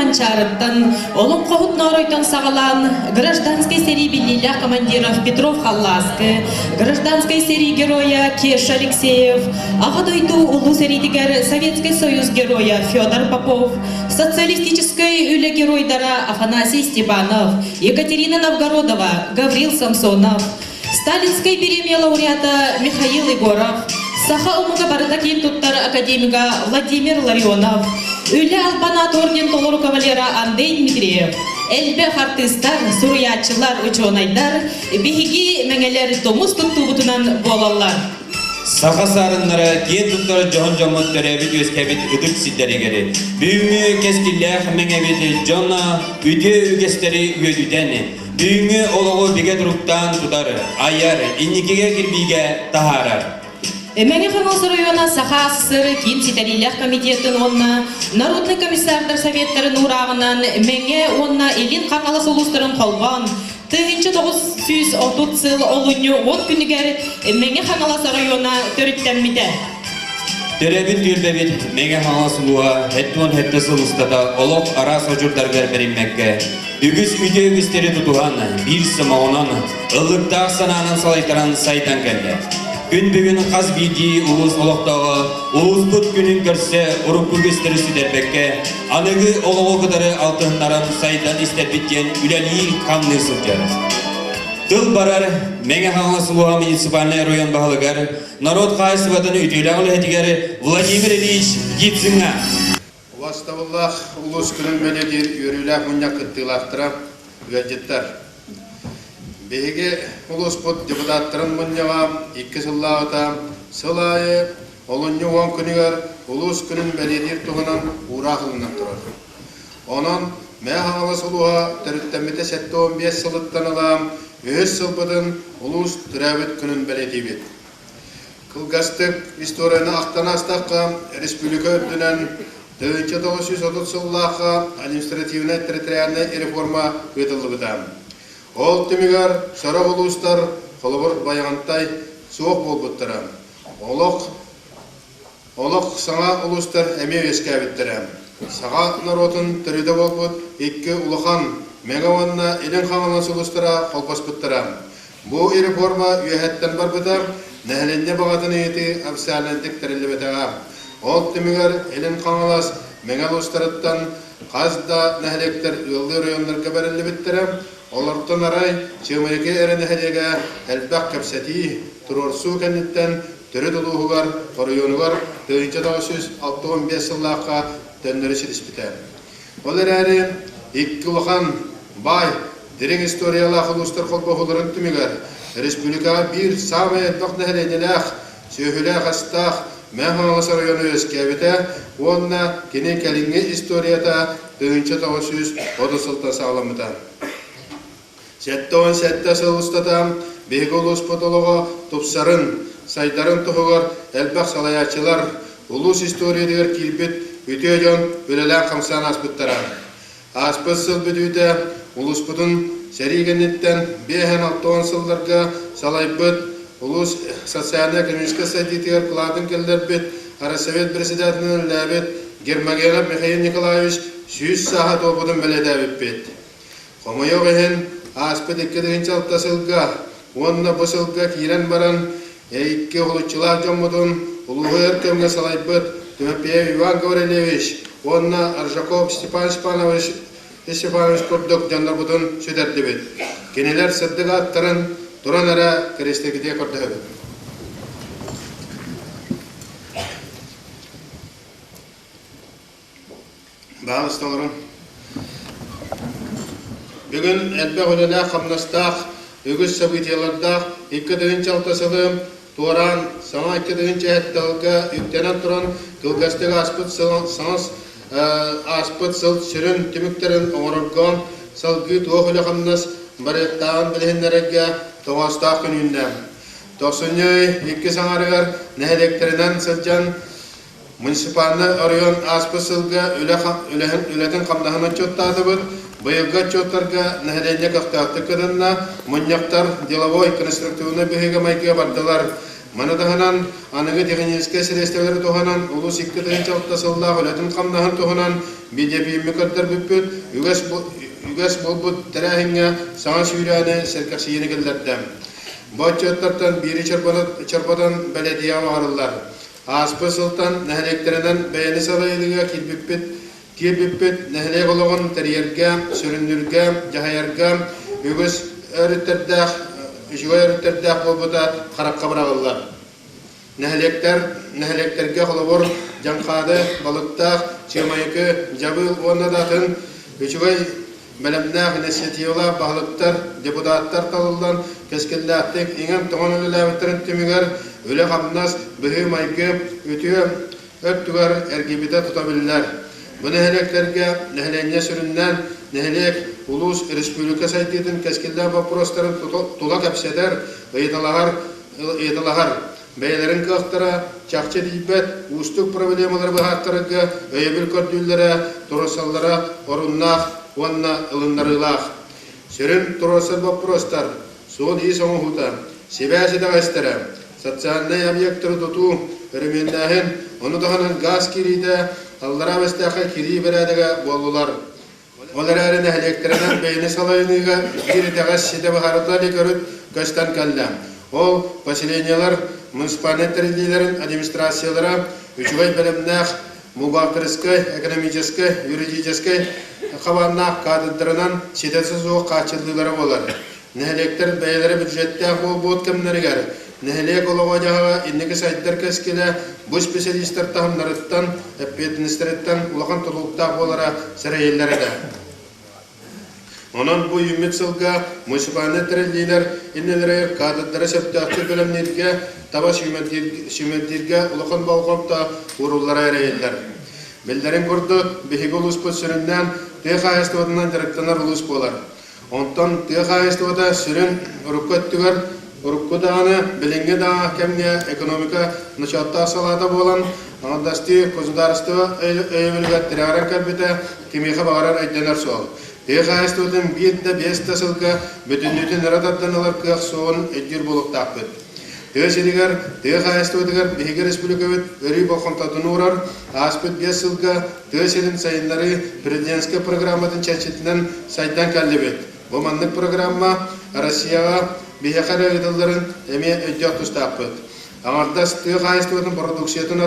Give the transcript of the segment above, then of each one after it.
Гончарыттан, олым қоғыт Норойтан сағалан, гражданской серии Белиля командиров Петров Халласкі, гражданской серии героя Кеш Алексеев, Ағадойду улу серийдігер Советский Союз героя Федор Попов, социалистической үлі геройдара Афанасий Степанов, Екатерина Новгородова, Гаврил Самсонов, Сталинской премии лауреата Михаил Егоров, Саха умуга барытакин туттар академика Владимир Ларионов, Үлі Албанат орден толыру кавалера Андрей Дмитриев, Эльбек артисттар, суруятчылар, ученайдар, бихиги мәңелер томус туттубутунан болалар. Саха сарыннара кен туттар жон жомот төребит өскебит ыдык сиддерегери. Бүйүңү кескиллер меңебит жона үте үгестери үйөдүтени. Бүйүңү олого биге туруктан тутар, аяр, инникиге кирбиге тахарар. Мәне Хамас района Саха СССР Ким Ситарилях комитетін онна, Народный комиссардар советтарын урағынан мәне онна елін қаңалас ұлыстырын қолған, 1930 сыл олыны от күнігер мәне Хамас района төріттенмеді. Төребит түрбебит мәне Хамас ұлуа хеттон сылыстата олық ара сожурдар берберіммәкке. Үгіз үйде үгістері тұтуған бір сымауынан ылықтақ сананын салайтаран сайтан кәлді. Күн бүгін қаз бейді ұлыс олықтағы, ұлыс бұт күнін көрсе ұрып күргестері сүдербекке, анығы олығы қыдары алтынларын сайдан істер біткен үләлі қамны сылжар. Тыл барар, мәңе хаңасылуға муниципальный район бағылығар, народ қайсыватын үтейлі ағылы әтігері Владимир Ильич Гипсіңа. Ваставаллах ұлыс күнін бәлегер өрілі мұнна күттілақтыра өәдеттар. Беге улуспут депутаттарын мұнняға 2 сыллағыта сылайы олынны 10 күнігер улус күнін бәледер тұғынан урақылынан тұрар. Онын мәғаңалы сұлуға түріттәметі 7-15 сылыттан алам өз сылбыдың улус түрәбіт күнін бәледебет. Кылғастық историяны ақтан астаққа республика өттінен 1930 сыллаққа административный территориальный реформа өтілдігіден. Ол түмігер сара ұлыстар қолыбыр баяғантай суық бол бұттыра. Олық саңа ұлыстар әме өске әбіттіра. Саға народын түріді бол бұт, 2 ұлыған мегаванна елін қаңылас ұлыстыра қолпас бұттыра. Бұл реформа үйәттен бар бұта, нәхіленне бағатын еті әбсәлендік тірілі бітіға. Ол түмігер елін қаңылас мегал ұлыстарыттан қазда нәхілектер үлді районларға бәрілі біттіра. Олардың арай чымайғы әріні әлеге әлбәқ кәпсәті тұрорсу кәнеттен түрі тұлуғығар, қорыйонығар 1965 сыллаққа тәндірі шіріспіті. Олар әрі 2 ұлған бай, дерің историялақ ұлыстар қолбағыларын түмігер, республикаға бір самай әлбәқ нәхіленеләқ, сөйхіләқ астақ, мәңғаңылысы районы өскәбіті, онына кене кәліңгі историята 1930 сылтан сағаламыда. Сәттіон сәтті сылыстатам, бегі ұлыс потолығы тұпсарын, сайдарын тұғығыр, әлбәқ салаячылар, ұлыс историядығыр келбет, өте жон өлелән қамсан аспыттара. Аспыт сыл бүдуді ұлыс бұдың сәригенеттен 5-6 сылдарға салайбыт, ұлыс социально-экономический сәдетігер қыладың келдер бет, Арасовет президентінің ләбет Гермогенов Михаил Николаевич 100 сағат обыдың бәледі әбіп бет. Қомайоқ ехен Аспыт 2-інші алта сылға, онына бұл сылға кейрен баран, 2 ұлытчылар жомудын, ұлығы өркемге салайбыт, Тумапеев Иван Гаврилевич, онына Аржаков Степан Степанович көрдік жандар бұдын сөдерді бет. Кенелер сырдық аттарын тұран әрі керестегіде көрді өбі. Бағысталырын. Бүгін әлбәқ өліне қамнастақ, үгіз событиялардақ 2-інші алтасылым туаран, саңа 2-інші әтталға үктенен тұран кылғастығы аспыт сыл сүрін түміктерін оңырылған салғы туақ өлі қамнас барықтағын білігінлерге тоғастақ күнінде. 90-2 саңарығар нәхелектерінен сылжан муниципалны район аспыт сылға өлетін қамдағын отчеттады бұд. Бұйылға чоттарға нәхелене қақтақты кыдынна, мұньяқтар деловой конструктивны бігігі майкіға бардылар. Manadahanan anıgı tekniske siresteleri tohanan ulus iktidarın çaltasıllığa öletin kamdahan tohanan BDP mükaddar büppüt üges bolbut terahinge sana süyrane serkasiyini gilderdem. Bahçatlardan biri çarpadan belediye ağırlar. Aspa Sultan nehlekterinden beğeni salayılığa kilbüppüt nehlek olağın teriyerge, süründürge, cahayerge, üges örütterdağ bolbuda karakka bırağırlar. Nehlekterge holobor, jankadı, balıktağ, çiğmayıkı, jabıl onnadatın, üçügay Belemnağ inisiyativla bağlıktar, deputatlar talıldan keskillattık, ingen toğun ölülevettirin tümüger, öyle kamnas, bühü maykı, ütüyü, öttüger ergibide tutabilirler. Bu nehleklerge, nehlenye süründen, nehlek, ulus, respublika saytidin keskillat vaprosların tula kapseder, ıydılağar. Beylerin kıhtara, çakçı diybet, ustuk problemaları bıhaktırıgı, öyebil kördüllere, turusallara, orunnağ, Wanna ılınlarılağ. Sürün turosal vaprostar, sol iyi soğun huta, sibasi da göstere, satsannay obyektörü tutu, örümündahin, onu dağının gaz kiride, allara vestaqa kiri beradega bollular. Olararın ehlekterinden beyni salayınıga, bir dağız side baharıtları görüp göstan kallam. Ol, pasilenyalar, munisipalitelerlerin administrasiyalara, üçügay bölümnağ, Mubakırıskay, ekonomической, юридической kavanna kadrlarından şiddetsiz o kaçırdıkları olur. Nehlekler beyleri büdjette bol kemleriger. Nehlek olacağı indiki saytlar keskile bu spesialistler tahımlarından, administratörden ulağan tulukta olara sırayelleri de. Onun bu ümit sılga munisipaliteler innelere kadrları septahtı bölümlerge taba sümendirge ulağan balgamda urullara ereyler. Bellerin kurdu bihigi ulus pozisyonundan tüye istivadan direktanlar ulus bolar. Ondan tüye istivada sürün urukköttüger, urukkudağını bilinge dağı kemge ekonomika nışatta salada bolan anadasti kozudarıstı öyevülgat tiraran kalbite kimiha bağırar aydener sol. Tüye istivadan bir de beste sılga bütünlütün radatlanılar kıyaq soğun edgir bulup takbet. Tüye sediger, tüye istivadıgar bihigi respublikavit öri balkontatını uğrar, aspet bir sılga tüye sedin sayınları prezidentske programatın çeşitinden saydan kallibet. Bu manlık programma Rusya'ya bihekara yıdılların emi ödyak tustaqbet. Ağırdas tüye istivadan produksiyatın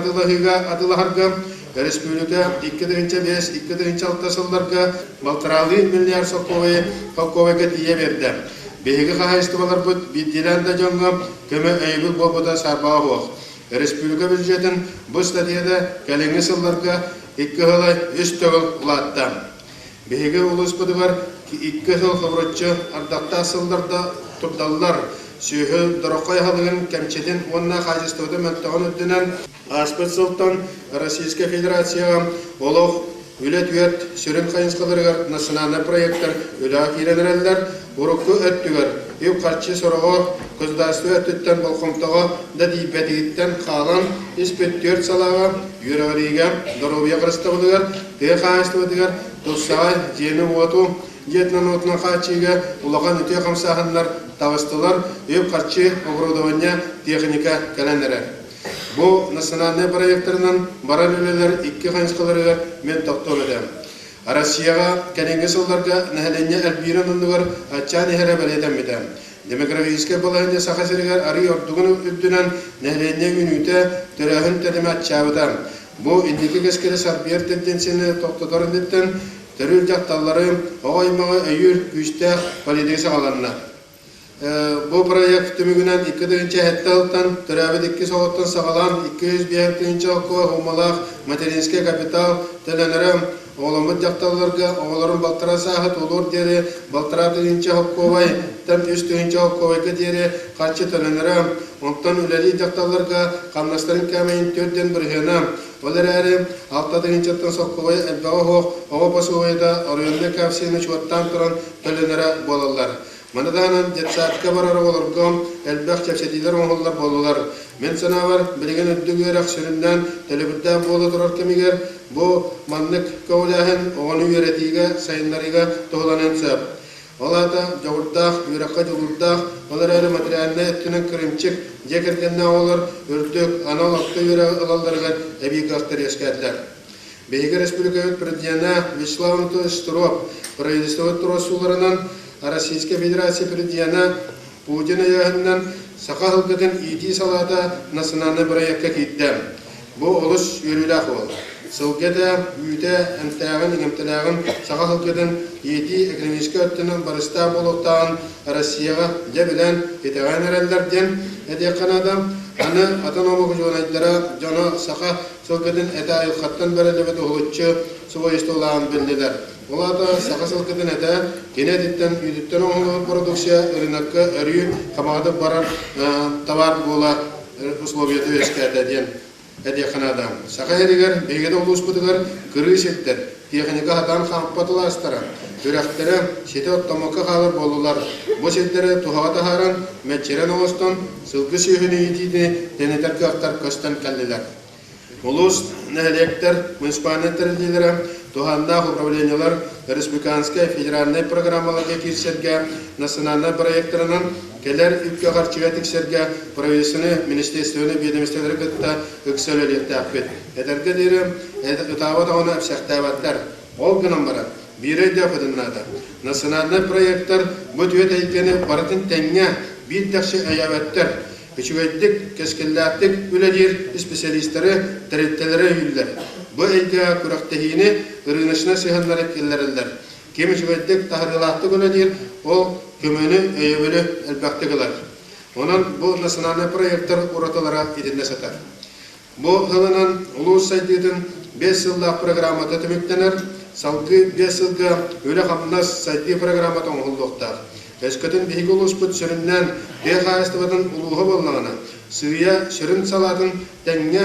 adılaharga Respublika 2-5-2-6 sıllarga baltıralı milyar sokovaya tiye verdi. Bihigi kahayıstıvalar bu bildirende jonga kömü öybül bobuda sarbağı hoğ. Respublika büdjetin bu statiyada kalenge sıllarga 2 hılay üst tögül ulatta. Bihigi ulus budugar 2 hıl hıvrıtçı ardakta sıllarda turdallar. Sühü dırokay halığın kemçetin onna kahayıstıvada mentoğun öddünen Aspet Sultan Российская Федерация олох Ület üyet sürün kayınskalarıgar nasyonal proyektler ülak iğrenirler urukku öttüger yub karşı soruğu közdastı öttütten balkontağa da dibetigitten kalan ispet 4 salağa yüreğliğe Dorobiya kırıstavıdıgar diye kayınstavıdıgar dostağay jeni otu jetnan otuna kaçıga ulağan ötüye kamsahanlar tavıstılar yub karşı obrodovanya teknika kalenderer. Bu nasyonal proyektlerinin baralöleler 2 kayınskalarıgar men toktol edem. Rusya'ya kelenge sıllarga nehlenye elbirin ondugar açan ehere beledem edem. Demokrafiske balahınca sakasırıgar arı ordugunu üddünen nehlenye ünüte törahın terime açağıdam. Bu indiki keskele sarbiyer tendensiyini toktotorun etten terör jaktalları oğaymağı öyyür güçte validesi alanına. Bu proyekt tümügünen 2-ci hette törəbid 2 soğuttan sağalan 201-ci okkuva humalaq materinske kapital tələnerəm oğlamıd jaktallarga oğların baltıra sahit olur deri baltıra 1-ci okkuvay tam 3-ci okkuvayga deri qaçı tələnerəm ondan üleli jaktallarga qamnasların kəmeyin 4-den birhənəm olar ərim 6-ci okkuvay elbağı hoq oğa basuvayda oruyunda kapsiyini çuvattan turan tələnerə bolallar. Manadanan jetsatka barara olurgam elbaq çepsediler oğullar bolular. Men sana var bilgen öddügerak süründen telebirde bolu durar kemiger bu manlık kavlahen oğunu yöretiga sayınlarıga toğlanan söp. Олата жогурдах, юракка жогурдах, олар әрі материалны өттінің кірімчік, жекергенне олар үрдік, анал атты юрак алаларга әбейгақтар ескәділер. Бейгі республикавет президиана Вячеслав Анатольевич Стуров, правительство турасуларынан Российская Федерация президиана Путин аяғынан сақа хылгытын ити салада национальный проектка кейттім. Бұл олыс үйрілақ ол. Сылгеда үйті әмтәғын, еңемтіләғын сақа хылгытын ити экономическа өттінің барыста болуқтағын Россияға жабілен етеғайн әрәлдерден әдеқан адам аны атаномығы жонайдыра жона сақа сылгытын әті айылқаттан бәрелебет ұлытчы суайысты олағын білділер. Олада сақа сылгытын әті кенедеттен үйдіттен оңылы продукция рынокқа өрі қамағды барар товар бола условияты өскәдәден әдеқан адам. Сақа әрігер бейгеді олыс бұдығыр кірі сеттер, техника атан қампатылы астыра. Үрәқтері сеті оттамаққа қалыр болулар. Бұл сеттері тұғаға тахаран мәтчерен оғыстан сылғы сүйіні етейді денетер көқтар көстен кәлілер. Улус нәлектер, муниципальный лидері, тухандақ управлениялар республиканская федеральный программаларға кирсерге, национальный проекторынан келер үпке қарчыға тексерге, правительственный министерствені ведомствелері күтті үксөлелікті әппет. Әдерге дейірі, ұтауы дауына әпсәқтәваттар. Ол күнім бара, бірі де құдыннады. Национальный проекттар бұд өт әйкені бардың тәңе бір тәқші әйәвәттер. Üçüveydik, keskillattik, üledir spesialistleri, terletteleri yüller. Bu eyga kuraktehini ırınışına sıhanlar ekkellerler. Kim üçüveydik tahrilattık üledir, o kömünü öğevülü elbette kılar. Onun bu nasyonal proyektler uratalara edinde satar. Bu hılınan ulus saydıydın 5 yıllık programı tümüklenir, salgı 5 yılga öyle hamnas saydığı programı toğulduğuktar. Eskütün bihik ulusput süründen dehayıstıvadın uluğu bolağına, sığıya sürün saladın denge,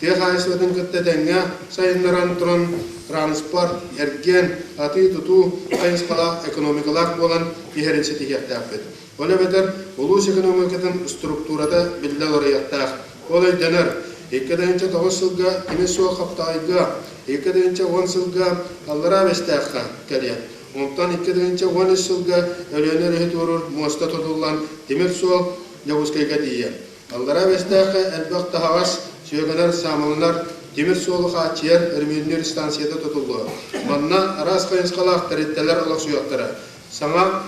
dehayıstıvadın kıtta denge, sayınlaran turan transport, ergen, atı tutu, kayınskala, ekonomikalak bolan iherinsi tihiyaktaafet. Ola bedar, ulus ekonomikatın strukturada billal orayaktaaf. Olay dener, 2009 yılga, imis soğuk haftayga, 2010 yılga, allara vestağqa keliye. Ondan 2013 yılga ölüner ehit vurur, muasta tutulan demir soğuk Yavuzkayga diye. Allara vestağqa elbaqta havas, sögüner samılınar, demir soğuk açıyer, Ermeniler istansiyada tutuldu. Manna aras kayınskalaq teretteler alaq suyaqtara. Sana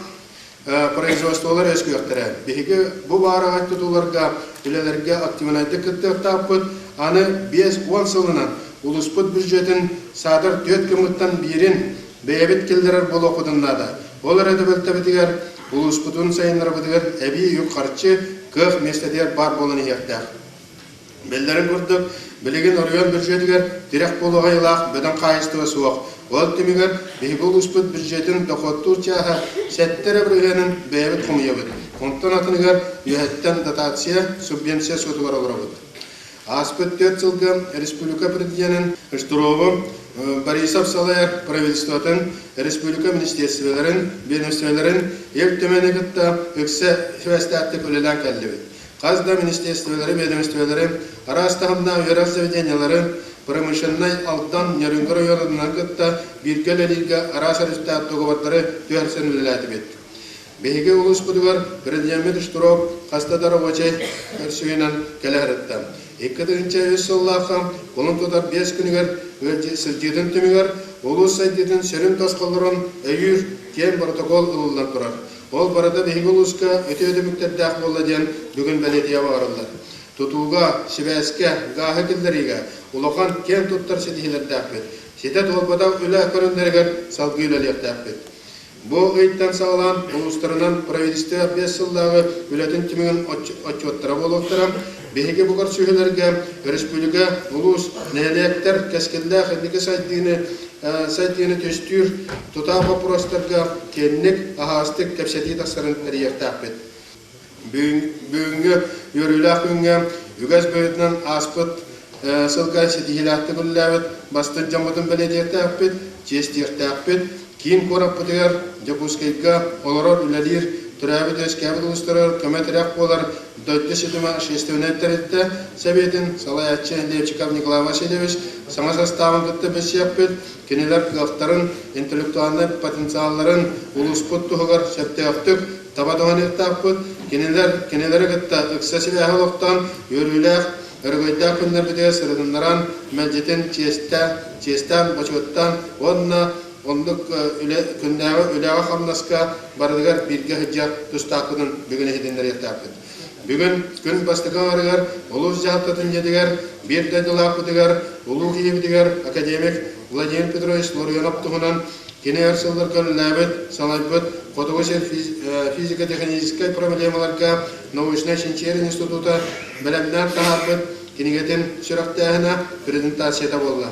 производстволар өскөктөрө. Биги бу барага тутуларга, үлелерге активнайды кыттык таппыт, аны 5-10 жылынан улуспут бюджетін садыр 4 кымыттан бирин бейбет келдерер болу окудуннада. Олар эдебелте битигер улуспутун сайындар битигер эби юқарчы кых местедер бар болуну ертак. Белдерин көрдүк, билеген орыган бюджетигер директ болуга илак бөдөн кайыстыгы суок. Ол тимигер биги улуспут бюджетін доходтур чаха сеттере биргенин бейбет кумуябыт. Онтон атыныгер юхеттен дотация, субвенция сотугар олорабыт. Аспыт 4 жылга республика президентин Штурову Борисов Салаяр правительствотын, республика министерствелерин, ведомствелерин ел төменегітті үксе фестаттык үлелен кәлдебет. Қазда министерствелери, ведомствелери, арастағында үйерак заведениялары, промышленный алтан нерүнгір ойорынан кітті биргелелерге арас арыстат договаттары түйерсен үлеләтібет. Бейге улус бұдығар президент Штуров қастадар оғачай көрсүйінен кәләрітті. 2003 жыллақа қолын тұдар 5 күнігер сілдетін түмігер улус сайдетін сөрін тасқалырын өйір кен протокол ұлылдан тұрар. Ол барада бейге улусқа өте өдіміктерді ақ болды ден бүгін бәлетия бағарылдар. Тұтуға, шибәске, ғағы келдеріге ұлақан кен тұттар сетихілерді ақпет. Сетет олбада үлі көріндергер салғы үлелерді ақпет. Бұл ұйттан сағылан ұлыстарынан правительство 5 жылдағы үлетін түмігін отчеттара болуқтарам. Бейге бұқар сүйелерге республика ұлыс нәлектер кәскелді қылығы сайтыны төстүр тұта вопростарға кеннік ағастық кәпсеті тақсарын әректі ақпет. Бүгінгі өрілі ақыңға үгәз бөйітінен аспыт сылға сетихилақты күлләвет бастын жамытын бәледерті ақпет, жестерті ақпет, кейін қорап бұтығар Жапускайға оларар үләлер түрәбі дөскәбіл ұлыстырыр көметірек болар Дойты Сидума общественный территория Советин, Салаячи Левчиков Николай Васильевич, сама составын кытты бесеппет, кенелер кылықтарын, интеллектуальный потенциалларын улуспут туғығар сәттеғіптік, табадуғанықтаппыт, кенелері кытта ықсасы бәғылықтан, өріләқ, өргөйдә күннәр бітеге сырыдынларан, мәлжетін честен, бачуаттан, ондық күннәгі үләға қамнаска бардығар бірге хыджақ тұстақыдың бүгіні хедендер ектаппыт. Бүгін күн бастыған арығар, ұлыс жағыттатын едігер, бір дәділақ бұдығар, ұлу кейбідігер академик Владимир Петрович Лорионов тұғынан кене әрсілдір көліләбіт, салайбыт, Қотығысер физико-технической проблемаларға научный шинчерин института білімнен тағарбыт, кенегетін сүрақтағына презентацияда болды.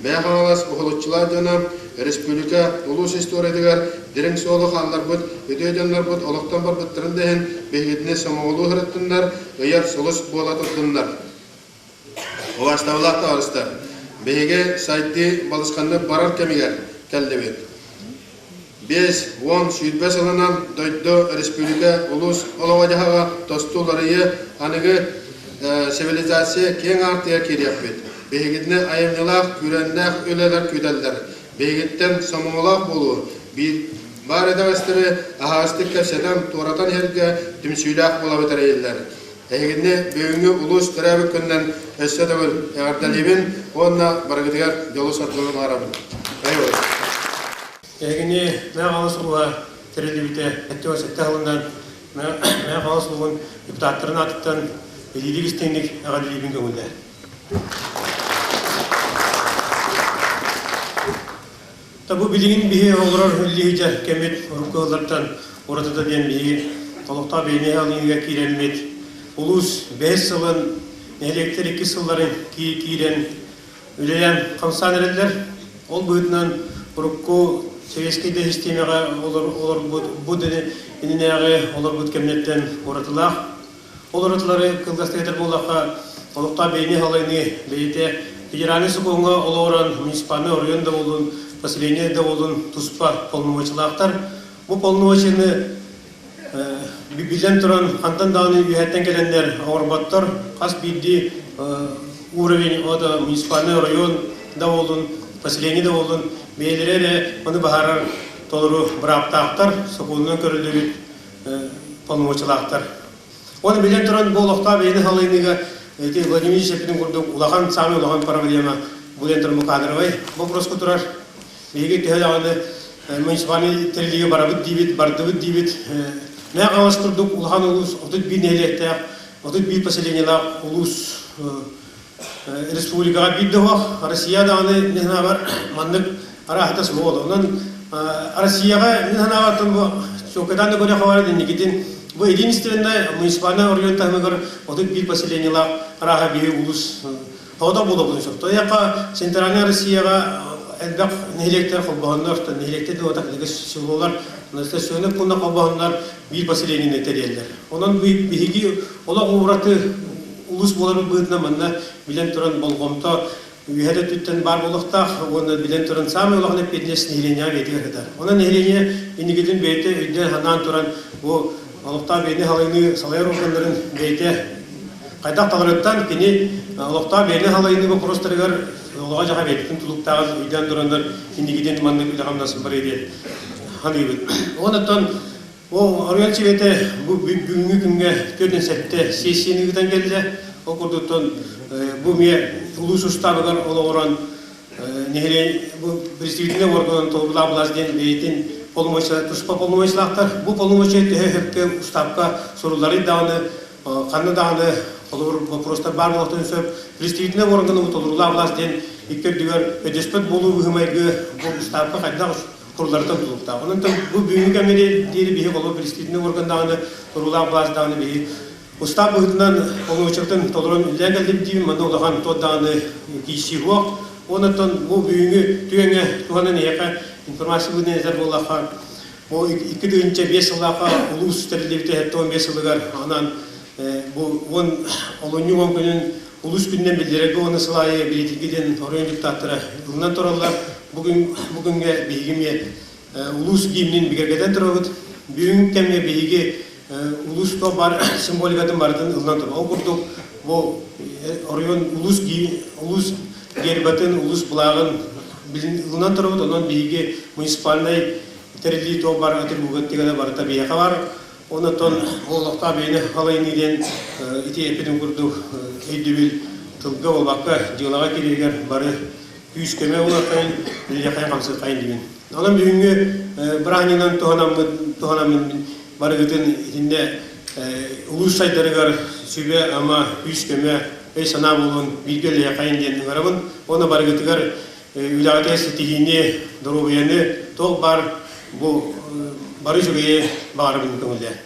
Бәғалас ұғылытчылар жана республика улус историядыгар дирен солы халлар бут, өтөйденлар бут, олықтан бар бұттырын дәйін бейгетіне самоғылу ғырыттындар, өйер солыс бола тұрдындар. Оғаштавлақта арыстар. Бейге сайты балысқанды барар кәмегер кәлді бет. 5-10 сүйітбәс алынан дойды республика улус олавадяға тостуларыйы анығы цивилизация кең артыя керек бет. Бейгетіне айымнылақ, күрәннәқ өлелер көдәлдер. Бейгеттен самоғылақ болу. Бар едағыстыры ағастық кәпсәден торатан ерге түмсүйләқ бола бітер елдер. Әйгіне бөңі ұлыс түрәбі күннен өссі дөбіл әғардалебін, онына барғыдығар жолы сартылығын арабын. Әйгіне. Әйгіне мәң қалысылуға тірелебіте әтті өсетті ғылындан мәң қалысылуғын депутаттарын атыптан елдік істеңдік әғардалебін көңілді. Табу билигин бихи олорор үллихиджа кемет руккалардан оратыда ден бихи толықта бейне алынға киренмет. Улус 5 сылын, электр 2 сылларын кирен үлелен қамсан әрелер. Ол бұйтынан рукку советскийде системаға олар бұдыны инінеғі олар бұд кемнеттен оратылақ. Ол оратылары кылдастығытыр болаққа толықта бейне алыны бейте федеральный сукуңға олоран муниципальный орыйында болуын поселение да болун туспа полномочилактар. Бу полномочияны билен туран хантан даны үйәттен келендер ауырбаттар қас бидди уровень ода муниципальный район да болун, поселение да болун, бейлері оны бахарар толыру браптақтар, сокуыннан көрілді полномочилактар. Оны билен туран болуқта бейні халайныға Владимир Шепетин күрдік улахан, сами улахан проблема бұлен тұрмы қадырвай. Бұл проску тұрар. Беге тәһәл аны муниципальный терилиге барабыт дибит, бардыбыт дибит. Мә қаваш күрдік улахан улус, отыт бир нәйлектәк, отыт бир поселениялар улус республикаға бидді оқ. Россияда аны нехна бар, мандық арахатас болды. Онан Россияға нехна бартын бұл сөкедан да көне қавары денекетін. Бұл единственный муниципальный орыйын тағымығыр, отыт бир поселениялар араха бейі улус тода болды бұлын сөп. Тояққа Центральная Россияға әлбәқ нехелектер қолбағындар, нехелектер де отақлығы селолар, сөніп бұнда қолбағындар бір поселениені тәрелдер. Онан бейгі олақ ұғыраты ұлыс болары бұғытына мұнда білен тұрын болғымта үйәді түттен бар болықтақ, оны білен тұрын самы олағын әппетінес нехеления бетігер қыдар. Онан нехеления енігілдің бейті үйден ханнан тұран бұл олықта бейіне халайны салайыр оқындырын бейті қайдақ таларыттан кені олықта бейіне халайны бұл құрыстырығар олаға жаға беттің тұлықтағы үйден тұрандар ендігіден маңның үліғамдасын бір еді ханы бет. Оныттан ол Орел Советі бүгінгі күнге төрден сәтті сессиенігіден келді. Ол көрдіктен бұл ме ұлыс ұстабығар олы оран представительный органын толбыла бұлазден бейтін тұспа полномочилақтар. Бұл полномочилы өпке ұстапқа сұрулары дағыны, қанны дағыны вопростар бар болықтан сөп, представительный органын толырула властен иккердігер өдеспет болу бұғымайғы бұл ұстапқа қайдағы құрылардан тұлықта. Онын бұл бүгінгі кәмере дейірі бейі болу представительный органдағыны толырула властағыны бейі. Ұстап бұғытынан полномочилықтың толырын үлі әлдеп дейін, мұнда олаған тоддағыны кейсі оқ. Онын бұл бүгінгі түйеңе туғанын еқі информация бұдың әзір болаққа. Бұл 2-5 жылаққа ұлыс тәрілдебіті әтті 15 жылығар анан бұл олыны оңкөнін улус күннен білдерегі оны сылайы білетілгеден орайын диктаттыры ұлынан тұралар бүгінге бейгіме улус гимнин бігергеден тұрабыд. Бүгін кәмге бейгі улус то бар символикатын бардын ылдан тур. Ол курдук бу оройон улус гербатын улус булагын билин ылдан турбут, онон биге муниципальный терли то бар атырбугат дегенде бар табияка бар. Онотон олокта бени алайниден ити эпиден курдук эйдибил тылга болбакка жылага келегер бары 100 көмө улакайын лилякай камсы кайын деген. Анан бүгүнгү бранинан тоганамын барыгытын итинде улус сайдарыгар сүбе ама 100 көмө сана болун билгеле кайын деген ыңарабын. Оны барыгытыгар үлагатес тигини дурубияны тог бар бу бары жүгeye барыбын көңүлдө.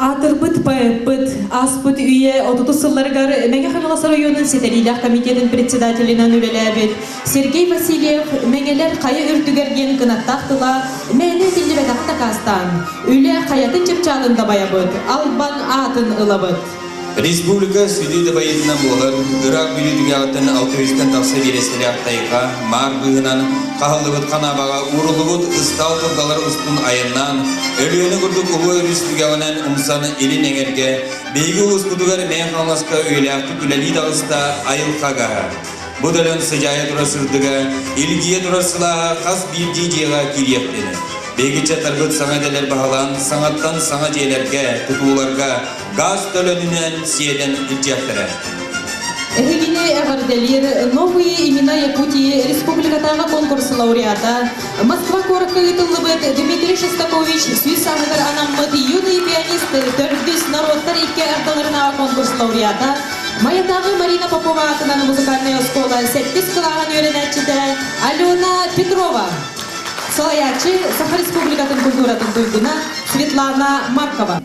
Атырбыт пыт аспыт үйе отуту сылларгар Меңе Хангалас районын Сетерилях комитетин председателинен үлеләбит. Сергей Васильев меңелер кайы үртүгерген кынаттактыла мәне билбетак такастан. Үле каятын чыпчанында баябыт, албан атын ылабыт. Республика Südüde bayından boğar, Irak bülüdüge атын 600'den tavsa bireseli aktayıqa, mar bığınan, kahıllıbıt kanabağa, uğrulubut ıstal turdalar ustun ayından, ölüyeni kurduk ulu örüstüge olan umsanı elin eğerge, beygi uskudugar meyhanlaska öyle aktık üleli dağısta ayılkaga. Bu dölün sıcaya durasırdıga, ilgiye durasıla kas bir ciciğe kiriyepleri. Begiçe targıt sana deler bahalan, sanattan sana celerge, tutuğularga, gaz dölönünen siyeden ilcektere. Эгине эгарделир новые имена Якутии республикатага конкурс лауреата Москва коракка ытыллыбыт Дмитрий Шостакович Сүйс аңыгар анаммыт юный пианист төрдүс народтар икке арталарына конкурс лауреата Маятагы Марина Попова атынан музыкальная школа 8 кылаган үйренәтчиде Алена Петрова Салаячы Саха Республикатын культуратын туйдуна Светлана Маркова.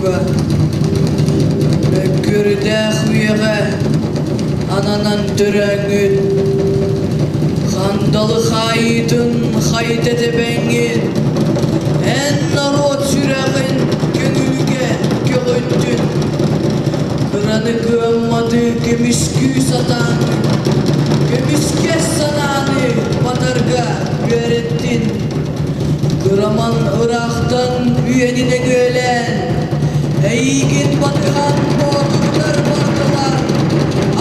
туруга. Көрдәх уяга анаnan төрәңгін. Хандалы хайытын хайыт етебәңгін. Ән народ сүрәғін көңілге көлөттін. Кыраны көммады көміскү сатан. Көміске сананы батарға көреттін. Кыраман ырақтан үйеніне көлән. Әйген батыған боғықтар бардылар.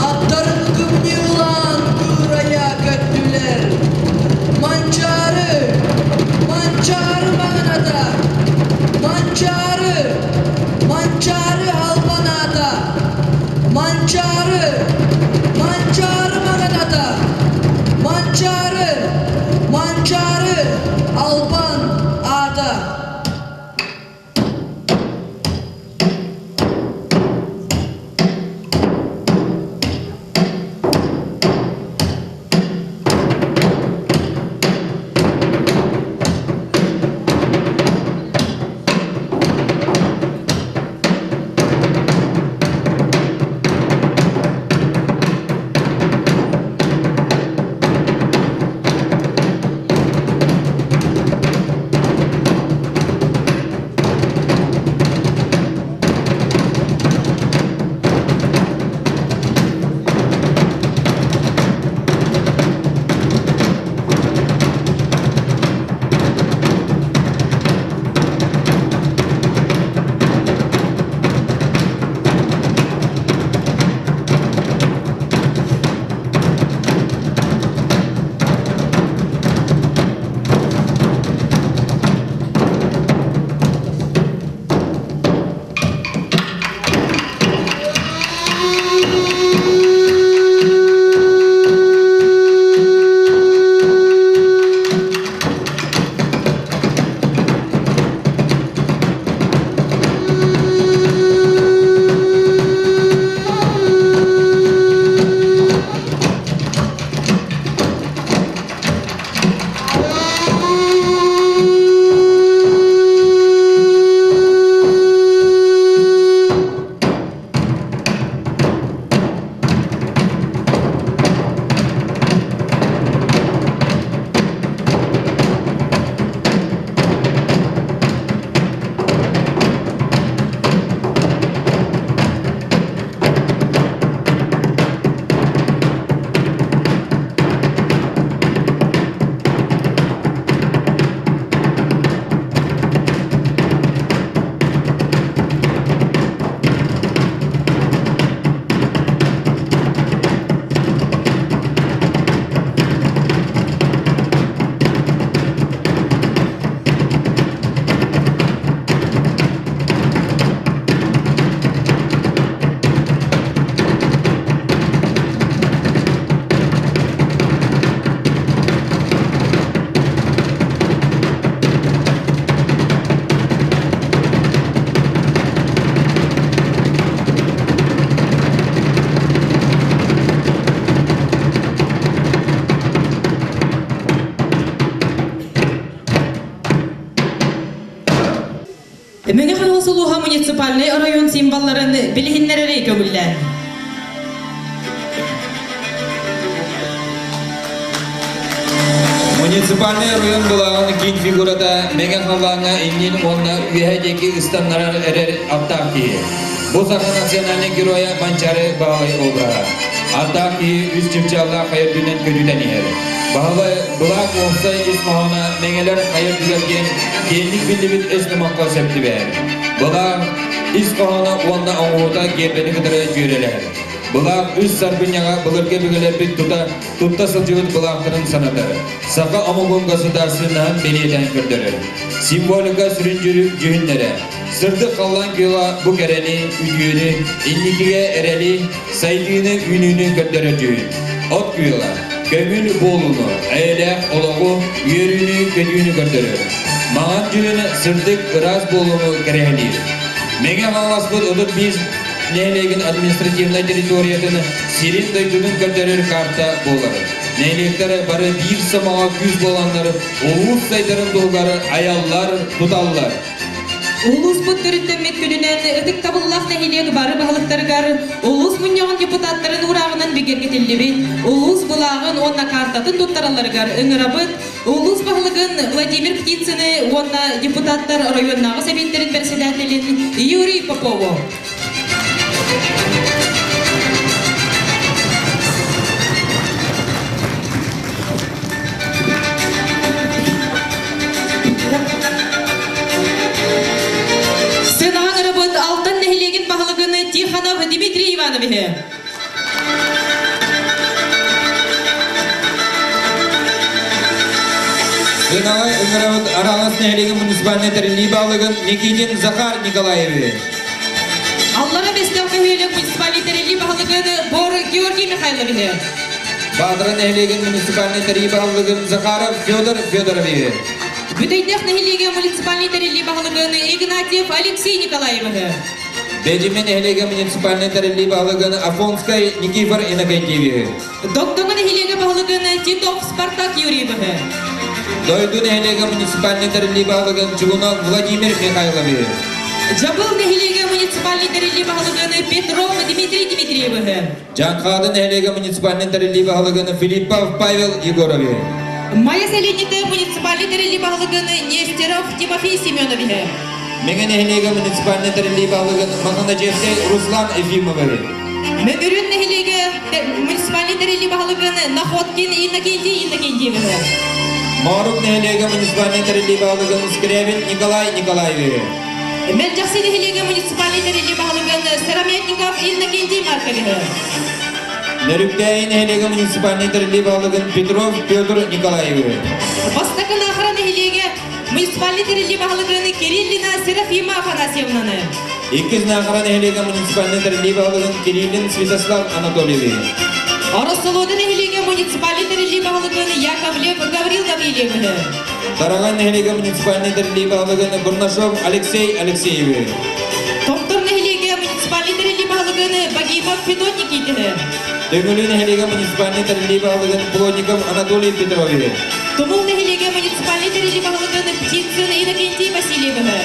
Аттарын күмне ұлан күрая көттілер. Манчары мағынада. Манчары албанада. Манчары мағынада. Манчары албан ада. Мөңе Ханвасулуха муниципальный район символларын билихиннерери көңүлләр. Муниципальный район булаган кин фигурада мега халлаңа иннин онна үһәдеки ыстаннар эрер Аттаки. Бу сарга национальный героя Манчары Баалай обрага. Аттаки үз чимчалла хайырдүнен көдүден иер. Баалай булак олса исмахана меңелер хайырдүлерген генлик билибит эстемакка септибер. Булак исмахана онна оңута гербени кыдыры жүйрелер. Булак үз сарбыняга былырге бігелер бит тутта сылжығыт булактырын санатыр. Сақа амугун государственнан беледен көрдірір. Символика сүрінжүрі жүйінлері. Сырды қаллан күйға бұ кәрені, үдүйіні, инникіге әрәлі, сайдығыны, үнүні көрдірі жүйін. От күйға, көміл болуны, әйләқ, олағу, үйеріні, көдүйіні көрдірір. Маған жүйіні сырдық ыраз болуны кәрәлейір. Меге мағас бұл ұдық біз Нейлеген административна территориятын сирен дайдудың көрдерер карта болары. Нейлектері бары бір самаға күз боланлары, оғыз сайдарын долгары аяллар, тұталлар. Улус бут төрүттен меткүдүнен ытык табыллах нехилег бары бағылықтаргар улус мұньяғын депутаттарын урағынан бегергетеллебет, улус бұлағын онна картатын туттараларгар ыңырабыт, улус бағылығын Владимир Птицыны онна депутаттар районнағы советтерин председателин Юрий Попову. Алтын нехилеген бағылығыны Тихонов Дмитрий Ивановиче. Сыналай ыңырауыт аралас нехилеген муниципальный тәрілі бағылығын Никитин Захар Николаеве. Аллара бестелгі өйлік муниципальный тәрілі бағылығыны Бор Георгий Михайловиче. Бадыры нехилеген муниципальный тәрілі бағылығын Захаров Федор Федорове. Бүтейдек нехилеген муниципальный тәрілі бағылығыны Игнатьев Алексей Николаевиче. Беджимен нехилеген муниципальный тәрілі бағылығын Афонскай Никифор Иннокентьеве. Доктоңы нехилеген бағылығыны Титов Спартак Юрьевиче. Дойду нехилеген муниципальный тәрілі бағылығын Чугунов Владимир Михайлове. Жабыл нехилеген муниципальный тәрілі бағылығыны Петров Дмитрий Дмитриевиче. Жанқады нехилеген муниципальный тәрілі бағылығын Филиппов Павел Егорове. Майя Селените муниципальный тәрілі бағылығыны Нестеров Тимофей Семеновиче. Менген нехилеген муниципальный тәрілі бағылығын Маханаджевский Руслан Ефимове. Мөмүрүн нехилеге муниципальный тәрілі бағылығыны Находкин Иннокентий Иннокентьевиче. Марук нехилеген муниципальный тәрілі бағылығын Скрябин Николай Николаеве. Мелжақсы нехилеге муниципальный тәрілі бағылығыны Сыраметников Иннокентий Марковиче. Нерюктяй нехилеген муниципальный тәрілі бағылығын Петров Петр Николаеве. Бастакын ақыра нехилеге муниципальный тәрілі бағылығыны Кириллина Серафима Афанасьевнаны. Иккіз нақыра нехилеген муниципальный тәрілі бағылығын Кириллин Святослав Анатольеве. Арысылуды нехилеге муниципальный тәрілі бағылығыны Яковлев Гаврил Гаврилевиче. Тараган нехилеген муниципальный тәрілі бағылығын Бурнашов Алексей Алексееве. Топтор нехилеге муниципальный тәрілі бағылығыны Багимов Федот Никитине. Төгілі нехилеген муниципальный тәрілі бағылығын Плотников Анатолий Петрове. Тумул нехилеге муниципальный тәрілі бағылығыны Птицын Иннокентий Васильевиче.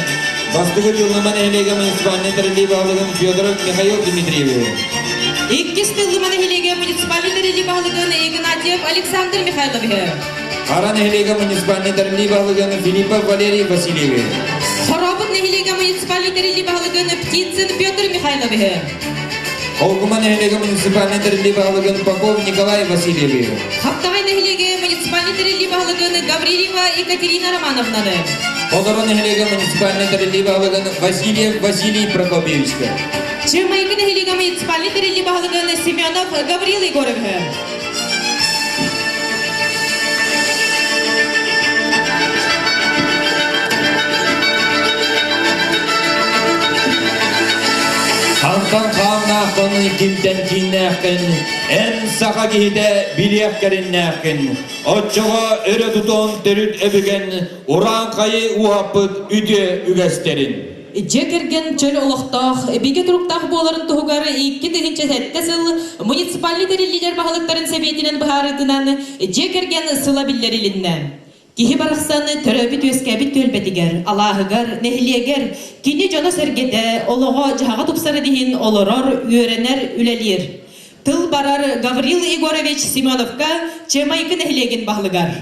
Бастығы жылныман нехилеген муниципальный тәрілі бағылығын Федоров Михаил Дмитриеве. Иккис тыллыма нехилеге муниципальный тәрілі бағылығыны Игнатьев Александр Михайловиче. Қара нехилеген муниципальный тәрілі бағылығын Филиппов Валерий Васильеве. Хоробыт нехилеге муниципальный тәрілі бағылығыны Птицын Петр Михайловиче. Холкума нехилеген муниципальный тәрілі бағылығын Попов Николай Васильеве. Хаптағай нехилеге муниципальный тәрілі бағылығыны Гаврилева Екатерина Романовнаны. Холдорон нехилеген муниципальный тәрілі бағылығын Васильев Василий Прокопьевичке. Чемайкы нехилеге муниципальный тәрілі бағылығыны Семенов Гаврил Егоровиче. Хантан қағнақын, кимтен кейнәқін, ән сақа кейді білеқкеріннәқін. Отчыға өрі тұтон түріт өбіген, уран қайы уапыт үте үгәстерін. Жекерген чөл олықтақ, биге тұруқтақ боларын тұғығары 2-7 сыл муниципальный тәрелілер бағылықтарын сәбетінен бұхарытынан жекерген сыла білдеріліннен. Кихи барықсаны түрөбіт өскәбіт төлбетігер, алағығар, нәхілегер, кені жона сәргеде, олығы жаға тұпсары дейін олырор, үйеренер, үлелер. Тыл барар Гаврил Егорович Семеновка чемайкы нәхілеген бағылығар.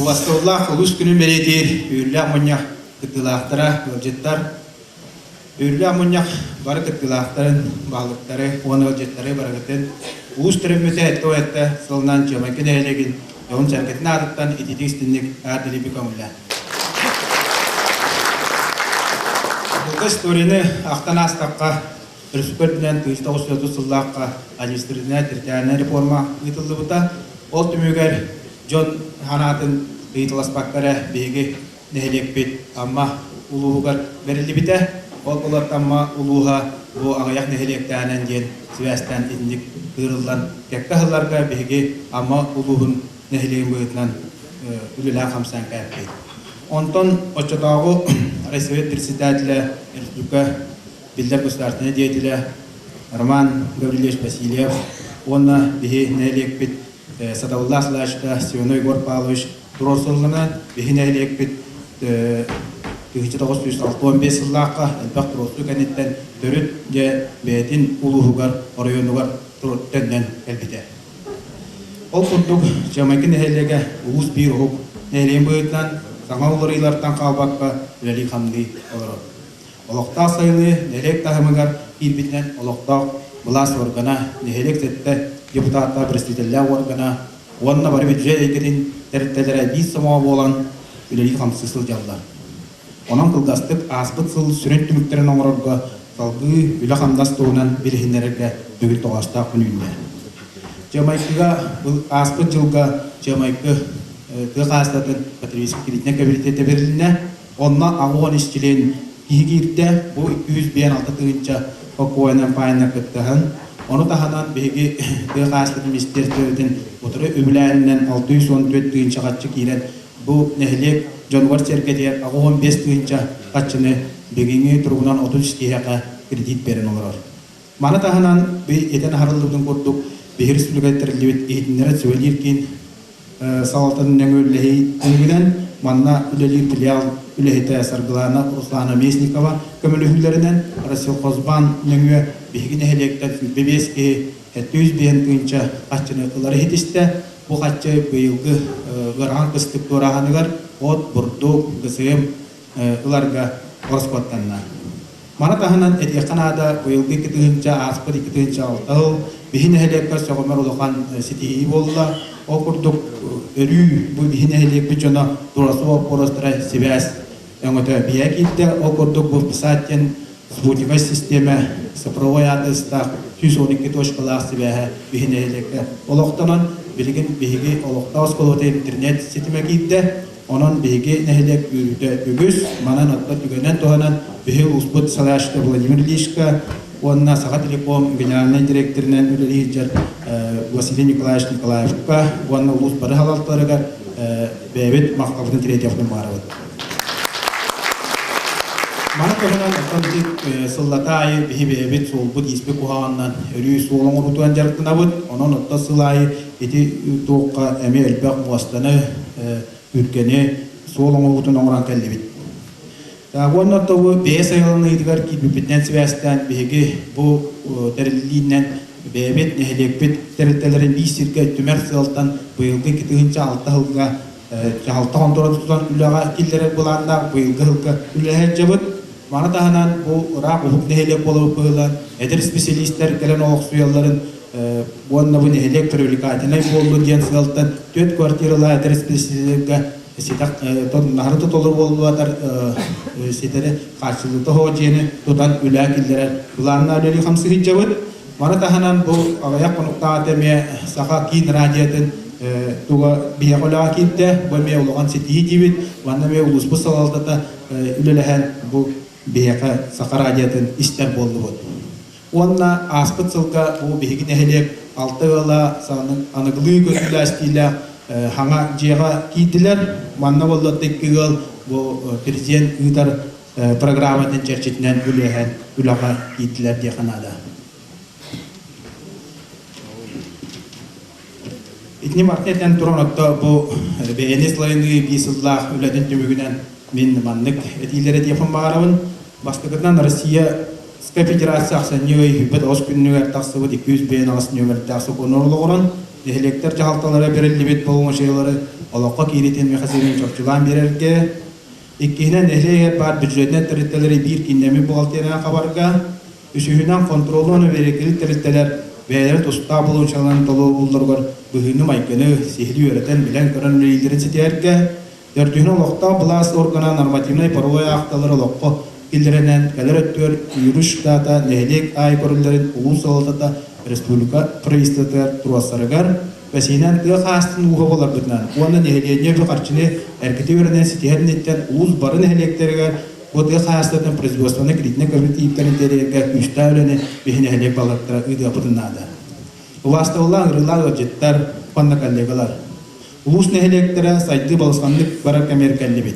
Уастоллах улус күнүн берети үрлә муньяк кытылактара өлжеттар. Үрлә муньяк бары кытылактарын баглыктары, оны өлжеттары барагытын улус төрөмөтө этте сылнан жомакен элеген yon şirketin ardından itidistinlik ardili bir kamilla. Bu storyni aqtan astaqqa Respublikadan 1930 yıllarga administrasyona tertiyane reforma ıtıldı buta. Ol tümüger John Hanat'ın ıtılaspaklara begi nehelekbet ama uluğugar verildi bite. Ol bulattanma uluğa bu ağayak nehelektanen gen Sivas'tan indik kırıldan kekkahıllarga begi ama uluğun neheleğin boyutlan ülüla kamsan kayıptaydı. Ondan oçadağı Resvet Dirsidadile Respublika Bilder Gustartine diyetiyle Роман Гаврилович Васильев, онна бихи нәлекпит Садавулла Слашта, Сионой Гор Павлович Туросолгана, бихи нәлекпит 1965 жыллаққа әлбәқ тұросту кәнеттен түріт де бәйтін ұлығығар, орайонығар тұрыттеннен әлбіте. Ол күрдік Жамайкы нәхелеге ұлыс бір ұғып, нәлен бұйытынан саңа ұлырыйлардан қалбаққа үләлі қамды олыры. Олықта сайлы нәлек тағымығар ирбітнен олықта бұлас орғана, нәхелек сәтті депутатта представителя орғана, онына бары бюджет екетін тәріттелері бейс самауы болан үләлі қамсысыл жалдар. Онан кылдастык аспыт сыл сүрен түміктерін оңырырға салғы үлі қамдас туынан білігінерге бүгіл тоғашта күнүйінде. Жамайкыға бұл аспыт жылға Жамайкы тұқ астатын патриотик кредитіне кабилитеті беріліне, онна ағуан ішчілен кейгерді бұл 256 тығынша қоқуайынан пайына күттіғын. Оны тағанан бейгі тұқ астатын министерстветін отыры өбіләйінен 614 тығынша қатшы кейлен бұл нәхілек Жонвар серкетер ағуын 5 түйінча қатшыны бегеңе тұрғынан 30 стияға кредит берін олар. Мана тағынан бей етен харылдың көрдік бейір республикаттарылыбет ейтіндері сөйлеркен сауалтының нәңөлі өңгіден манна үлелер филиал үлехеті сарғылана Руслана Месникова көмілігілерінен Расил Қозбан нәңе бейгін әхелектен бебеске 200 түйінча қатшыны ұлары етісті. Бұл қатшы бейілгі ғырған қыстық тұрағанығар от, бұрдық, ғысығым ұларға орыспаттанна. Мана тағынан әдеқанада бейілгі кетігінші аспыд кетігінші алтау, бейін әхелеккер соғымар ұлыған сетейі болыла, о күрдік өрі бұл бейін әхелеккі жона дұрасы опорыстыра себәс өңіті бия кетті, о күрдік бұл писаттен спутниковая система цифровой адрестақ 112 точкалақ себәхі бейін әхелеккі олықтанан білген бейге олықта осколоты интернет сетіме кейтті, onun bege nehelek ügüs manan atlat ügenen tohanan behe usput salaşta Vladimir Lishka onunla Saha Telekom genel direktöründen ülelicer Vasiliy Nikolaevich Nikolaevka onunla ulus barı halaltlarıgar bebet mahkabının tiretiyafını mağaravat. Mana tohanan atlantik sıllatayı behe bebet solbut ismi kuhandan örüyü solun urutuan jarıtınabut onun atta sılayı eti toğqa eme elbaq muastanı ülkeni solun uğutun oğran kellibit. Ondan da beyaz ayalını idigar ki bibitten sivastan begi bu teriliğinden bebet nehelekbet teritelerin bir sirke tümer sığaltan bu yılgı kitığınca altı hılga altı ondora tutulan ülağa killere bulanda bu yılgı hılga ülağa cabıt. Bana tahanan bu Irak hukuk nehelek bolup bığılan eder spesialistler gelen oğuk suyalların bu anda bu nehelek terölikatine bollu diyen sığaltan 4 kvartiralı eder spesialistlerge sitak naharıtı tolur bolluatar sitere karşılıkta hocayını tutan ülağa killere bulanlar öyle hamsı hicabıt. Bana tahanan bu ağayak konukta atemiye sağa kin radiyatın tuğa biya olağa kitte bu emiye uluğan setiyi cibit bana emiye ulus bu salaltata ülelehen bu biyaka sağa radiyatın ister bollu bud. Onunla aspıt sılga bu bihigin ehelek altı gala sağının anıgılığı gözüyle astiyle hanga ciğe kiydiler. Manna bollu tekki gıl bu prezident ıdar programının çerçetinden ülehen ulağa kiydiler diye kanada. İtni marketten turanakta bu beğenis layını bisillah üleden tümügünen min manlık etilere diye bağırın. Başlıkından Rusya Federasyası aksanyoy hübbet os günlüğer taksıbı 200 beğen alasın yömert taksı konurlu oran. Dehelekler cahaltalara berillibet bolma şeyleri alaka kiriten mekasirin çokçulan bererge. İkkihinen ehliyer bar bücreden teritteleri bir kindemi buğaltiyana kabarga. Üsühünden kontrolunu verekili teritteler Beyler tosta bulunçalan tolu buldurgar bühünü maykını sihli öğreten bilen kören üleylerin sitiyerge. Dörtüğünü loqta bulas organa normativnay paroya aktaları loqqa illerinen gelir öttüyor yürüyüş data nehlek ay korullerin ulus alıtada Respublika Preistler Turasarıgar ve sinen ıh astın uğu olar bütünen. Onda nehleyene bir karşını erketi öğrenen sitiyerin etten ulus barı nehlekterigar bu ıh astın prezidosuna kreditine kabineti iptalin teriga üstü öğrenen behine nehlek balıklara ıdı yapıdınada. Ulasta olan ırılar öcetler panna kallegalar. Ulus nehlektere saydı balıskanlık barak kemer kellibit.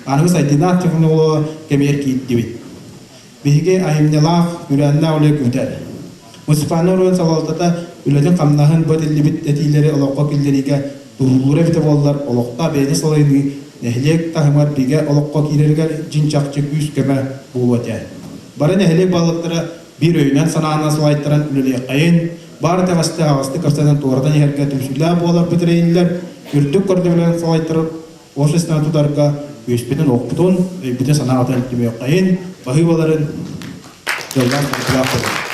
Anı saydına teknoloji kemer kiittibit. Bihge ahimnelağ gürenle olay güder. Муцифаны ройон салалтата үлөден камнаһын бөтеллибит этилери олоққа киллериге турулура бите боллар олоқта бени салайны нехлек тахмар биге олоққа кирергер жинчакчы күз көмө булуатя. Бары нехлек балыктара bir öğünden sanağına sılayttıran ülülüye kayın, bari tağısты ağısты kırsadan tuğradan yerge tümsüller boğalar bitireyinler, ürdük kördübülen sılayttırıp, oş esnatı tutarga, göspeden okputun, öybüden sanağıdan kime kayın, bahıvaların yoldan kırkılar kırın.